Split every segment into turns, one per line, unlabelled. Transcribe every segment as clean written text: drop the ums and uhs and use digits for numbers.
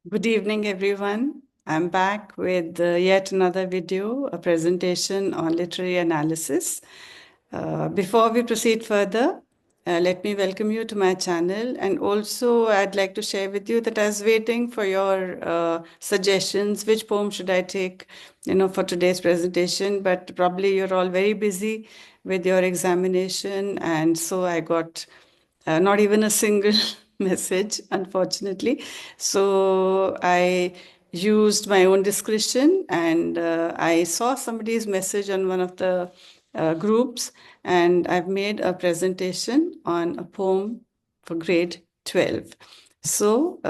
Good evening, everyone. I'm back with yet another video, a presentation on literary analysis. Before we proceed further, let me welcome you to my channel. And also, I'd like to share with you that I was waiting for your suggestions. Which poem should I take, for today's presentation? But probably you're all very busy with your examination. And so I got not even a single message, unfortunately. So I used my own discretion and I saw somebody's message on one of the groups, and I've made a presentation on a poem for grade 12. So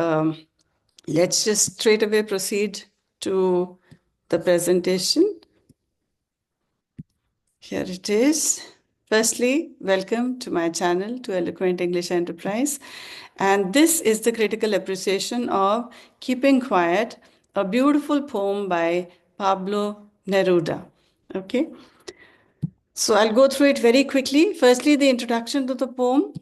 let's just straight away proceed to the presentation. Here it is. Firstly, welcome to my channel, to Eloquent English Enterprise. And this is the critical appreciation of Keeping Quiet, a beautiful poem by Pablo Neruda. Okay, so I'll go through it very quickly. Firstly, the introduction to the poem.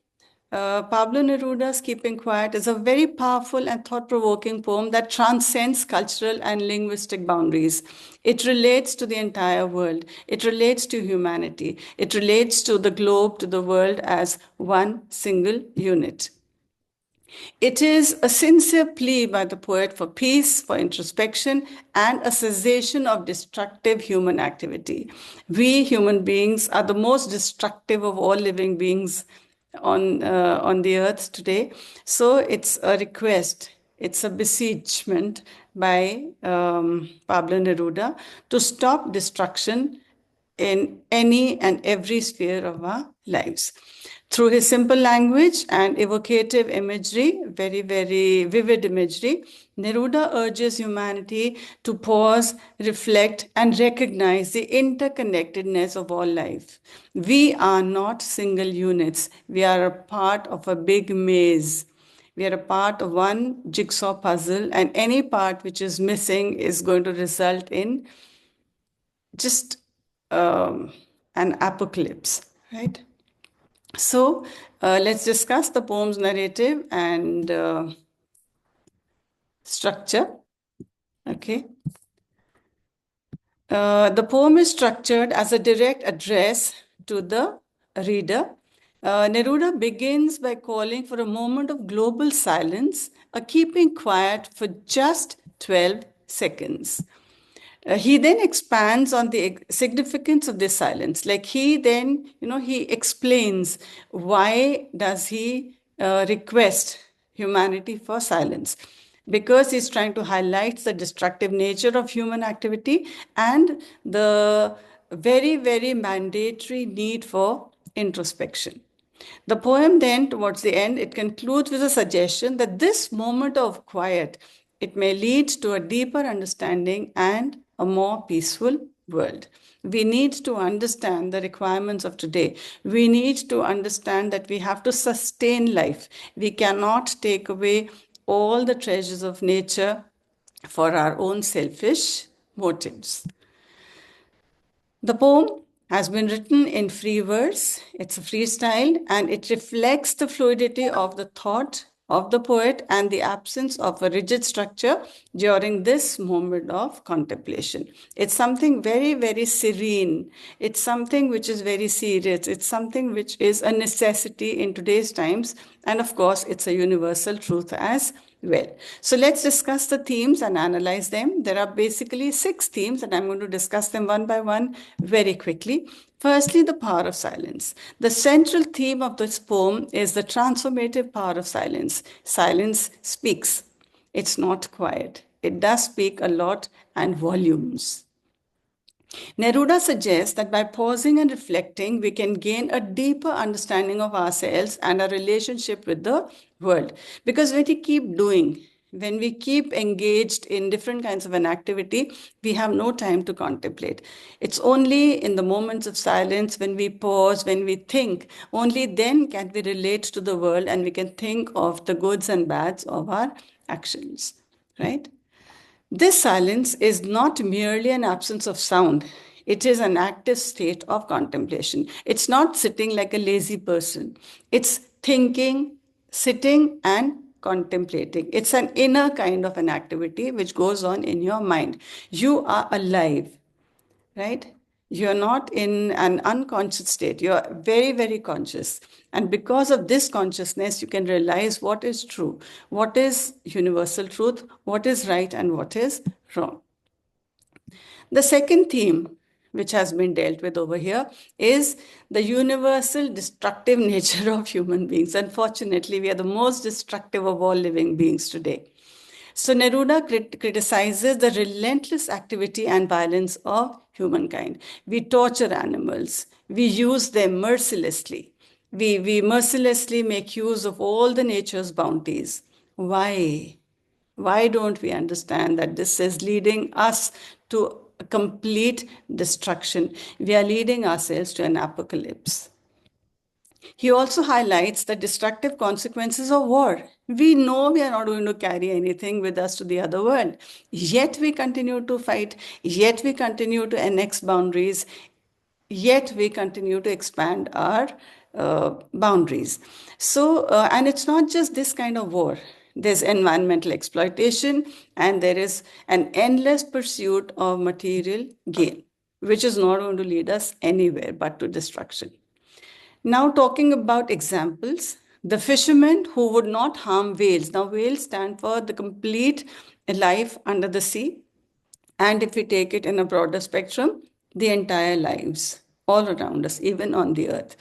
Pablo Neruda's Keeping Quiet is a very powerful and thought-provoking poem that transcends cultural and linguistic boundaries. It relates to the entire world. It relates to humanity. It relates to the globe, to the world as one single unit. It is a sincere plea by the poet for peace, for introspection, and a cessation of destructive human activity. We human beings are the most destructive of all living beings on the earth today. So it's a request, it's a beseechment by Pablo Neruda to stop destruction in any and every sphere of our lives. Through his simple language and evocative imagery, very, very vivid imagery, Neruda urges humanity to pause, reflect, and recognize the interconnectedness of all life. We are not single units. We are a part of a big maze. We are a part of one jigsaw puzzle, and any part which is missing is going to result in just an apocalypse, right? So let's discuss the poem's narrative and structure. Okay. The poem is structured as a direct address to the reader. Neruda begins by calling for a moment of global silence, a keeping quiet for just 12 seconds. He then expands on the significance of this silence. Like he then, he explains why does he request humanity for silence, because he's trying to highlight the destructive nature of human activity and the very, very mandatory need for introspection. The poem then, towards the end, it concludes with a suggestion that this moment of quiet, it may lead to a deeper understanding and a more peaceful world. We need to understand the requirements of today. We need to understand that we have to sustain life. We cannot take away all the treasures of nature for our own selfish motives. The poem has been written in free verse. It's a freestyle and it reflects the fluidity of the thought of the poet and the absence of a rigid structure during this moment of contemplation. It's something very, very serene. It's something which is very serious. It's something which is a necessity in today's times. And of course, it's a universal truth as well. So let's discuss the themes and analyze them. There are basically 6 themes, and I'm going to discuss them one by one very quickly. Firstly, the power of silence. The central theme of this poem is the transformative power of silence. Silence speaks. It's not quiet. It does speak a lot and volumes. Neruda suggests that by pausing and reflecting, we can gain a deeper understanding of ourselves and our relationship with the world. Because when we keep doing, when we keep engaged in different kinds of an activity, we have no time to contemplate. It's only in the moments of silence, when we pause, when we think, only then can we relate to the world and we can think of the goods and bads of our actions, right? This silence is not merely an absence of sound. It is an active state of contemplation. It's not sitting like a lazy person. It's thinking, sitting, and contemplating. It's an inner kind of an activity which goes on in your mind. You are alive, right? You're not in an unconscious state. You're very, very conscious. And because of this consciousness, you can realize what is true, what is universal truth, what is right, and what is wrong. The second theme, which has been dealt with over here, is the universal destructive nature of human beings. Unfortunately, we are the most destructive of all living beings today. So Neruda criticizes the relentless activity and violence of humankind. We torture animals. We use them mercilessly. We mercilessly make use of all the nature's bounties. Why? Why don't we understand that this is leading us to a complete destruction? We are leading ourselves to an apocalypse. He also highlights the destructive consequences of war. We know we are not going to carry anything with us to the other world. Yet we continue to fight, yet we continue to annex boundaries, yet we continue to expand our boundaries. So, and it's not just this kind of war. There's environmental exploitation, and there is an endless pursuit of material gain, which is not going to lead us anywhere but to destruction. Now, talking about examples, the fishermen who would not harm whales. Now, whales stand for the complete life under the sea. And if we take it in a broader spectrum, the entire lives all around us, even on the earth.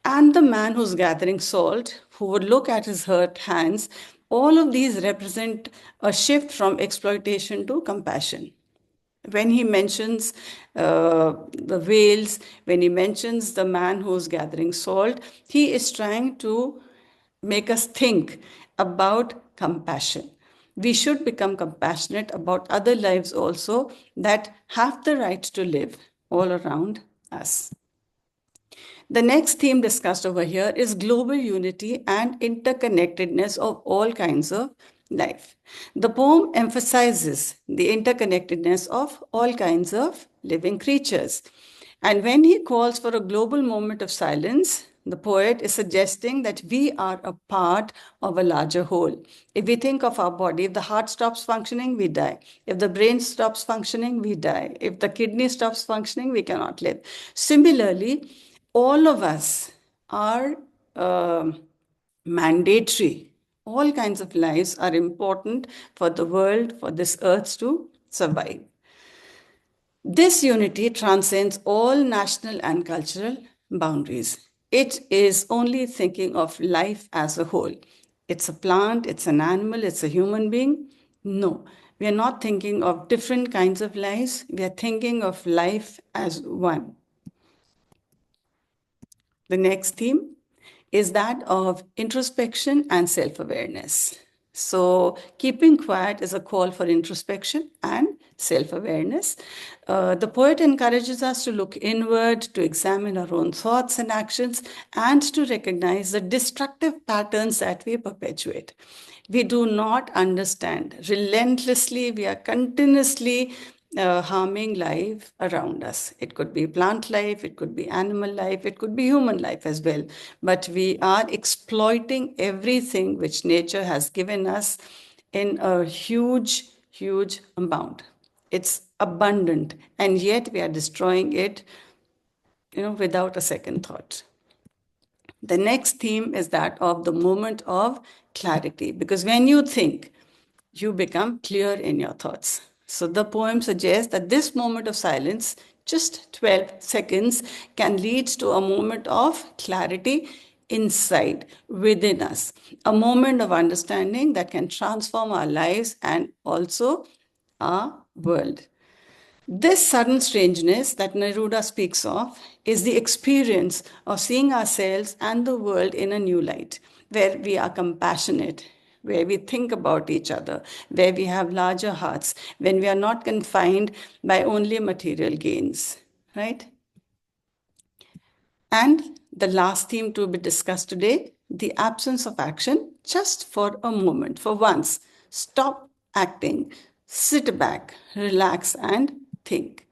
And the man who's gathering salt, who would look at his hurt hands, all of these represent a shift from exploitation to compassion. When he mentions the whales, when he mentions the man who's gathering salt, he is trying to make us think about compassion. We should become compassionate about other lives also that have the right to live all around us. The next theme discussed over here is global unity and interconnectedness of all kinds of life. The poem emphasizes the interconnectedness of all kinds of living creatures. And when he calls for a global moment of silence, the poet is suggesting that we are a part of a larger whole. If we think of our body, if the heart stops functioning, we die. If the brain stops functioning, we die. If the kidney stops functioning, we cannot live. Similarly, all of us are mandatory. All kinds of lives are important for the world, for this earth to survive. This unity transcends all national and cultural boundaries. It is only thinking of life as a whole. It's a plant, it's an animal, it's a human being. No, we are not thinking of different kinds of lives. We are thinking of life as one. The next theme is that of introspection and self awareness. So, keeping quiet is a call for introspection and self awareness. The poet encourages us to look inward, to examine our own thoughts and actions, and to recognize the destructive patterns that we perpetuate. We do not understand. Relentlessly, we are continuously harming life around us. It could be plant life, it could be animal life, it could be human life as well. But we are exploiting everything which nature has given us in a huge, huge amount. It's abundant, and yet we are destroying it, without a second thought. The next theme is that of the moment of clarity, because when you think, you become clear in your thoughts. So the poem suggests that this moment of silence, just 12 seconds, can lead to a moment of clarity inside, within us, a moment of understanding that can transform our lives and also our world. This sudden strangeness that Neruda speaks of is the experience of seeing ourselves and the world in a new light, where we are compassionate, where we think about each other, where we have larger hearts, when we are not confined by only material gains, right? And the last theme to be discussed today, the absence of action, just for a moment, for once. Stop acting, sit back, relax, and think.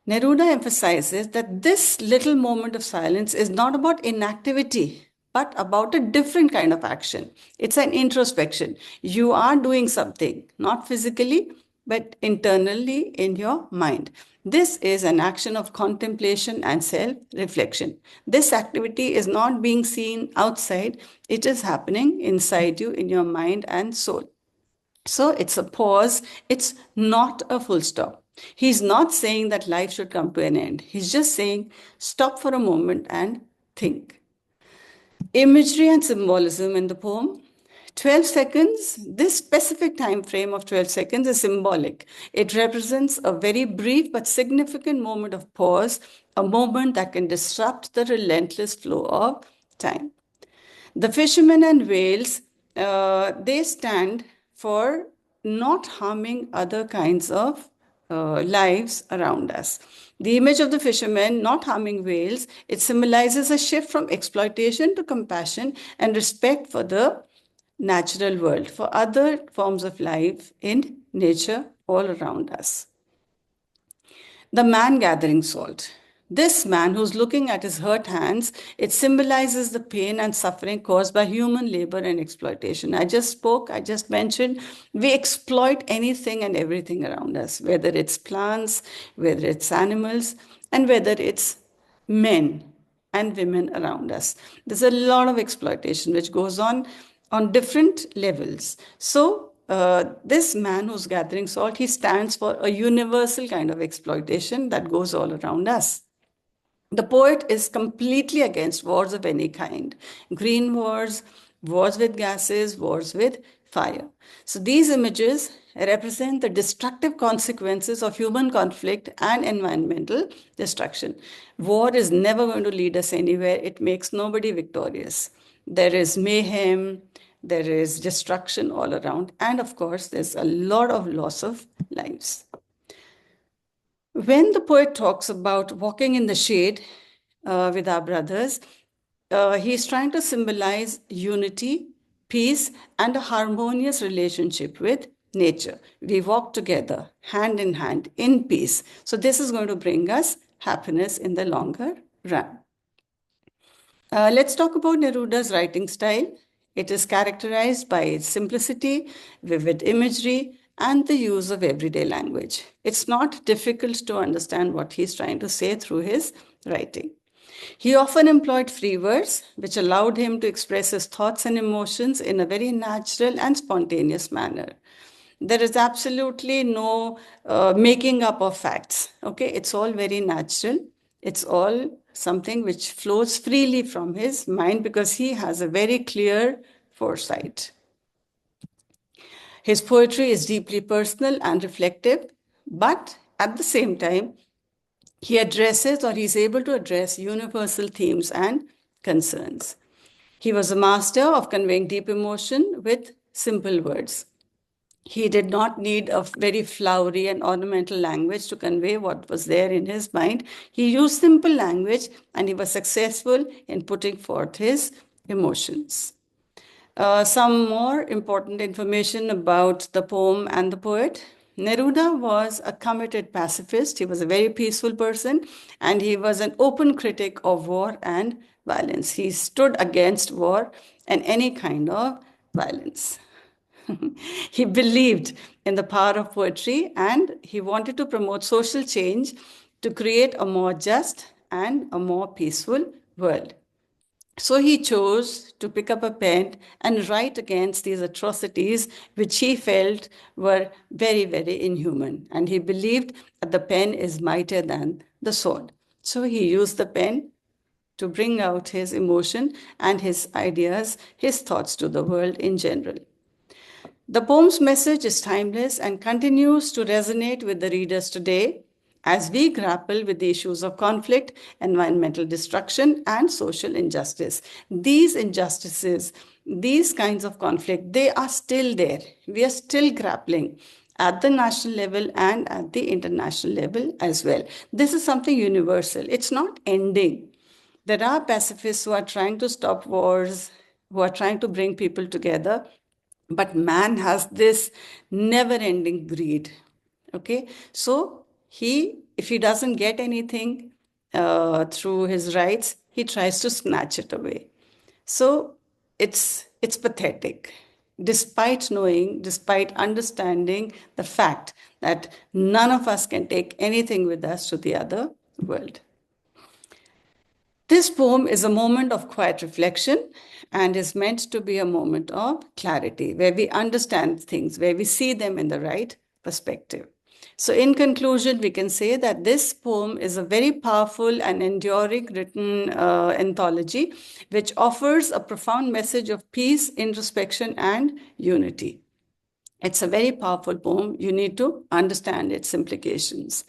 Neruda emphasizes that this little moment of silence is not about inactivity, but about a different kind of action. It's an introspection. You are doing something, not physically, but internally in your mind. This is an action of contemplation and self reflection. This activity is not being seen outside, it is happening inside you in your mind and soul. So it's a pause, it's not a full stop. He's not saying that life should come to an end. He's just saying, stop for a moment and think. Imagery and symbolism in the poem. 12 seconds, this specific time frame of 12 seconds is symbolic. It represents a very brief but significant moment of pause, a moment that can disrupt the relentless flow of time. The fishermen and whales, they stand for not harming other kinds of lives around us. The image of the fishermen not harming whales, it symbolizes a shift from exploitation to compassion and respect for the natural world, for other forms of life in nature all around us. The man gathering salt. This man who's looking at his hurt hands, it symbolizes the pain and suffering caused by human labor and exploitation. I just mentioned, we exploit anything and everything around us, whether it's plants, whether it's animals, and whether it's men and women around us. There's a lot of exploitation which goes on different levels. So, this man who's gathering salt, he stands for a universal kind of exploitation that goes all around us. The poet is completely against wars of any kind, green wars, wars with gases, wars with fire. So these images represent the destructive consequences of human conflict and environmental destruction. War is never going to lead us anywhere. It makes nobody victorious. There is mayhem, there is destruction all around, and of course, there's a lot of loss of lives. When the poet talks about walking in the shade with our brothers, he's trying to symbolize unity, peace, and a harmonious relationship with nature. We walk together, hand in hand, in peace. So, this is going to bring us happiness in the longer run. Let's talk about Neruda's writing style. It is characterized by its simplicity, vivid imagery, and the use of everyday language. It's not difficult to understand what he's trying to say through his writing. He often employed free words, which allowed him to express his thoughts and emotions in a very natural and spontaneous manner. There is absolutely no making up of facts. Okay, it's all very natural. It's all something which flows freely from his mind because he has a very clear foresight. His poetry is deeply personal and reflective, but at the same time, he addresses or he's able to address universal themes and concerns. He was a master of conveying deep emotion with simple words. He did not need a very flowery and ornamental language to convey what was there in his mind. He used simple language and he was successful in putting forth his emotions. Some more important information about the poem and the poet. Neruda was a committed pacifist. He was a very peaceful person and he was an open critic of war and violence. He stood against war and any kind of violence. He believed in the power of poetry and he wanted to promote social change to create a more just and a more peaceful world. So he chose to pick up a pen and write against these atrocities, which he felt were very, very inhuman. And he believed that the pen is mightier than the sword. So he used the pen to bring out his emotion and his ideas, his thoughts to the world in general. The poem's message is timeless and continues to resonate with the readers today as we grapple with the issues of conflict, environmental destruction, and social injustice. These injustices, these kinds of conflict, they are still there. We are still grappling at the national level and at the international level as well. This is something universal. It's not ending. There are pacifists who are trying to stop wars, who are trying to bring people together, but man has this never ending greed. Okay, so if he doesn't get anything through his rights, he tries to snatch it away. So it's pathetic, despite knowing, despite understanding the fact that none of us can take anything with us to the other world. This poem is a moment of quiet reflection and is meant to be a moment of clarity, where we understand things, where we see them in the right perspective. So, in conclusion, we can say that this poem is a very powerful and enduring written anthology, which offers a profound message of peace, introspection, and unity. It's a very powerful poem. You need to understand its implications.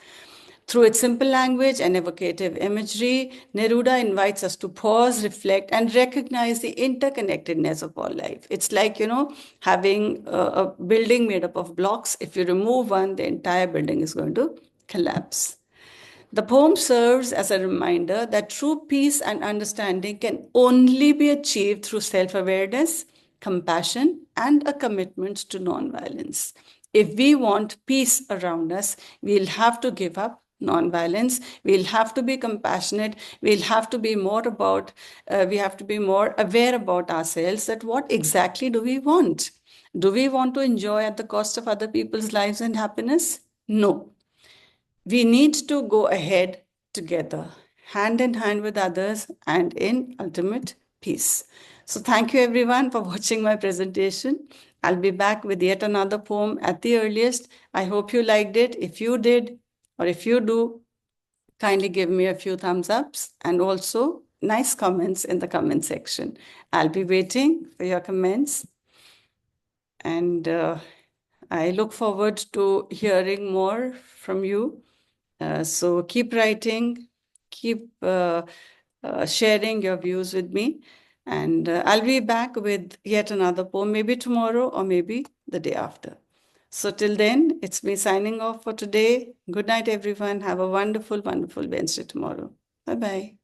Through its simple language and evocative imagery, Neruda invites us to pause, reflect, and recognize the interconnectedness of all life. It's like, having a building made up of blocks. If you remove one, the entire building is going to collapse. The poem serves as a reminder that true peace and understanding can only be achieved through self awareness, compassion, and a commitment to nonviolence. If we want peace around us, we'll have to give up nonviolence. We'll have to be compassionate. We'll have to be more about, we have to be more aware about ourselves that what exactly do we want? Do we want to enjoy at the cost of other people's lives and happiness? No. We need to go ahead together, hand in hand with others and in ultimate peace. So, thank you everyone for watching my presentation. I'll be back with yet another poem at the earliest. I hope you liked it. If you did, or if you do, kindly give me a few thumbs ups and also nice comments in the comment section. I'll be waiting for your comments. And I look forward to hearing more from you. So keep writing, keep sharing your views with me. And I'll be back with yet another poem, maybe tomorrow or maybe the day after. So till then, it's me signing off for today. Good night, everyone. Have a wonderful, wonderful Wednesday tomorrow. Bye-bye.